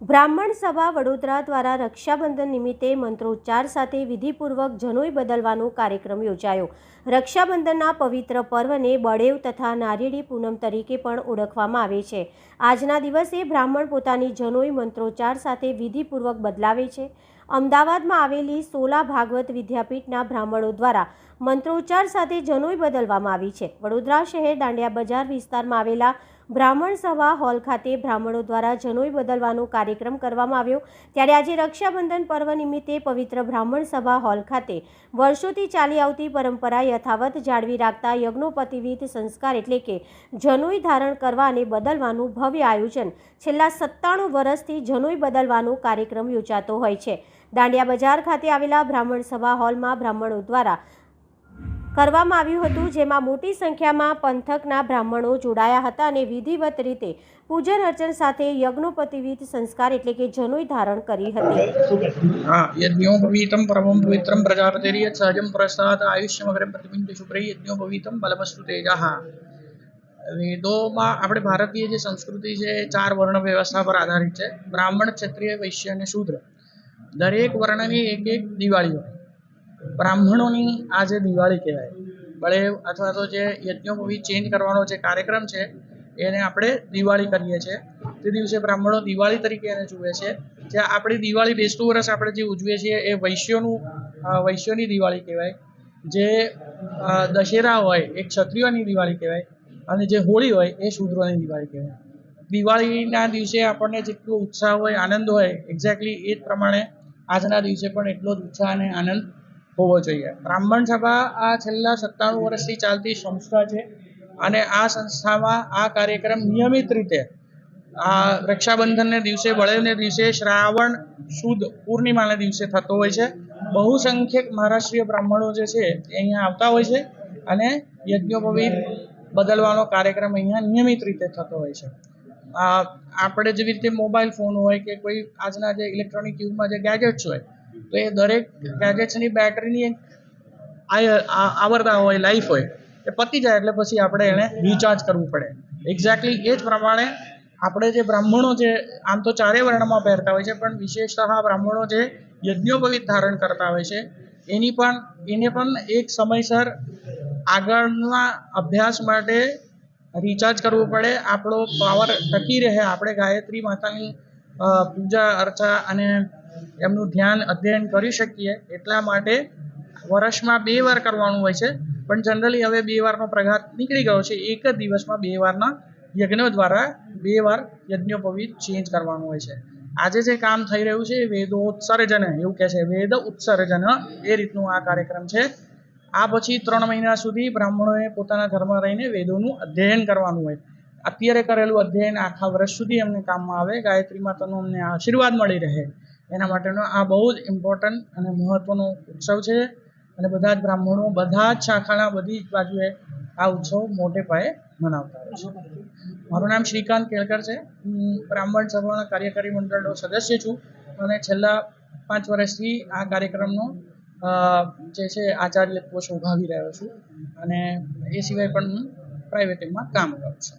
બ્રાહ્મણ સભા વડોદરા દ્વારા રક્ષાબંધન નિમિત્તે મંત્રોચ્ચાર સાથે વિધિપૂર્વક જનોઈ બદલવાનો કાર્યક્રમ યોજાયો। રક્ષાબંધનના પવિત્ર પર્વને બળેવ તથા નારિયેળી પૂનમ તરીકે પણ ઓળખવામાં આવે છે। આજના દિવસે બ્રાહ્મણ પોતાની જનોઈ મંત્રોચ્ચાર સાથે વિધિપૂર્વક બદલાવે છે। અમદાવાદમાં આવેલી સોલા ભાગવત વિદ્યાપીઠના બ્રાહ્મણો દ્વારા મંત્રોચ્ચાર સાથે જનોઈ બદલવામાં આવી છે। વડોદરા શહેર દાંડિયા બજાર વિસ્તારમાં આવેલા બ્રાહ્મણ સભા હોલ ખાતે બ્રાહ્મણો દ્વારા જનોઈ બદલવાનો કાર્યક્રમ કરવામાં આવ્યો। ત્યારે આજે રક્ષાબંધન પર્વ નિમિત્તે પવિત્ર બ્રાહ્મણ સભા હોલ ખાતે વર્ષોથી ચાલી આવતી પરંપરા યથાવત જાળવી રાખતા યજ્ઞોપવિત સંસ્કાર એટલે કે જનોઈ ધારણ કરવા અને બદલવાનું ભવ્ય આયોજન છેલ્લા 97 વર્ષથી જનોઈ બદલવાનો કાર્યક્રમ યોજાતો હોય છે। દાંડિયા બજાર ખાતે આવેલા બ્રાહ્મણ સભા હોલમાં બ્રાહ્મણો દ્વારા કરવામાં આવ્યું હતું, જેમાં મોટી સંખ્યામાં પંથકના બ્રાહ્મણો જોડાયા હતા અને વિધિવત રીતે પૂજન અર્ચન સાથે યજ્ઞોપવિત સંસ્કાર એટલે કે જનોઈ ધારણ કરી હતી। યજ્ઞોપવીતમ પરમં પવિત્રમ પ્રજાપતિર્યત સહજમ પ્રસાદ આયુષ્યમગ્રે પ્રતિબિંબ શુભ્રૈ યજ્ઞોપવીતમ બલમસ્તુ તેજઃ। વેદોમાં આપણે ભારતીય જે સંસ્કૃતિ છે એ 4 વર્ણ વ્યવસ્થા પર આધારિત છે। બ્રાહ્મણ, ક્ષત્રિય, વૈશ્ય અને શૂદ્ર દરેક વર્ણની એક દિવાળી હોય। બ્રાહ્મણોની આ જે દિવાળી કહેવાય, બળેવ અથવા તો જે યજ્ઞોપવીત ચેન્જ કરવાનો જે કાર્યક્રમ છે એને આપણે દિવાળી કરીએ છીએ। તે દિવસે બ્રાહ્મણો દિવાળી તરીકે એને જુએ છે। જે આપણી દિવાળી બેસતું વર્ષ આપણે જે ઉજવીએ છીએ એ વૈશ્યોની દિવાળી કહેવાય। જે દશેરા હોય એ ક્ષત્રિયોની દિવાળી કહેવાય અને જે હોળી હોય એ શૂદ્રોની દિવાળી કહેવાય। દિવાળીના દિવસે આપણને જેટલો ઉત્સાહ હોય, આનંદ હોય, એક્ઝેક્ટલી એ જ પ્રમાણે આજના દિવસે પણ એટલો જ ઉત્સાહ અને આનંદ હોવો જોઈએ। બ્રાહ્મણ સભા આ છેલ્લા 97 વર્ષથી ચાલતી સંસ્થા છે અને આ સંસ્થામાં આ કાર્યક્રમ નિયમિત રીતે આ રક્ષાબંધનને દિવસે, બળેવને દિવસે, શ્રાવણ સુદ પૂર્ણિમાના દિવસે થતો હોય છે। બહુસંખ્યક મહારાષ્ટ્રીય બ્રાહ્મણો જે છે એ અહીંયા આવતા હોય છે અને યજ્ઞોપવીત બદલવાનો કાર્યક્રમ અહીંયા નિયમિત રીતે થતો હોય છે। આપણે જેવી રીતે મોબાઈલ ફોન હોય કે કોઈ આજના જે ઇલેક્ટ્રોનિક યુગમાં જે ગેજેટ્સ હોય, તો એ દરેક ગેજેટ્સની બેટરીની આવરદા હોય, લાઈફ હોય, એ પતી જાય એટલે પછી આપણે એને રિચાર્જ કરવું પડે। એક્ઝેક્ટલી એ જ પ્રમાણે આપણે જે બ્રાહ્મણો જે આમ તો 4 વર્ણમાં પહેરતા હોય છે, પણ વિશેષતઃ બ્રાહ્મણો જે યજ્ઞોપવીત ધારણ કરતા હોય છે એને પણ એક સમયસર આગળના અભ્યાસ માટે રિચાર્જ કરવું પડે। આપણો પાવર ટકી રહે, આપણે ગાયત્રી માતાની પૂજા અર્ચા અને એમનું ધ્યાન અધ્યયન કરી શકીએ એટલા માટે વર્ષમાં 2 વાર કરવાનું હોય છે। પણ જનરલી હવે 2 વારનો પ્રઘાત નીકળી ગયો છે। એક જ દિવસમાં 2 વારના યજ્ઞો દ્વારા 2 વાર યજ્ઞોપવીત ચેન્જ કરવાનું હોય છે। આજે જે કામ થઈ રહ્યું છે એ વેદોત્સર્જન, એવું કહે છે, વેદ ઉત્સર્જન, એ રીતનું આ કાર્યક્રમ છે। આ પછી 3 મહિના સુધી બ્રાહ્મણોએ પોતાના ઘરમાં રહીને વેદોનું અધ્યયન કરવાનું હોય। અત્યારે કરેલું અધ્યયન આખા વર્ષ સુધી અમને કામમાં આવે, ગાયત્રી માતાનો અમને આશીર્વાદ મળી રહે, એના માટેનો આ બહુ જ ઇમ્પોર્ટન્ટ અને મહત્વનો ઉત્સવ છે અને બધા જ બ્રાહ્મણો બધા જ શાખાના બધી જ બાજુએ આ ઉત્સવ મોટે પાયે મનાવતા હોય છે। મારું નામ શ્રીકાંત કેળકર છે। હું બ્રાહ્મણ સભાના કાર્યકારી મંડળનો સદસ્ય છું અને છેલ્લા 5 વર્ષથી આ કાર્યક્રમનો જે છે આચાર્યત્વ શોભાવી રહ્યો છું અને એ સિવાય પણ હું પ્રાઇવેટમાં કામ કરું છું।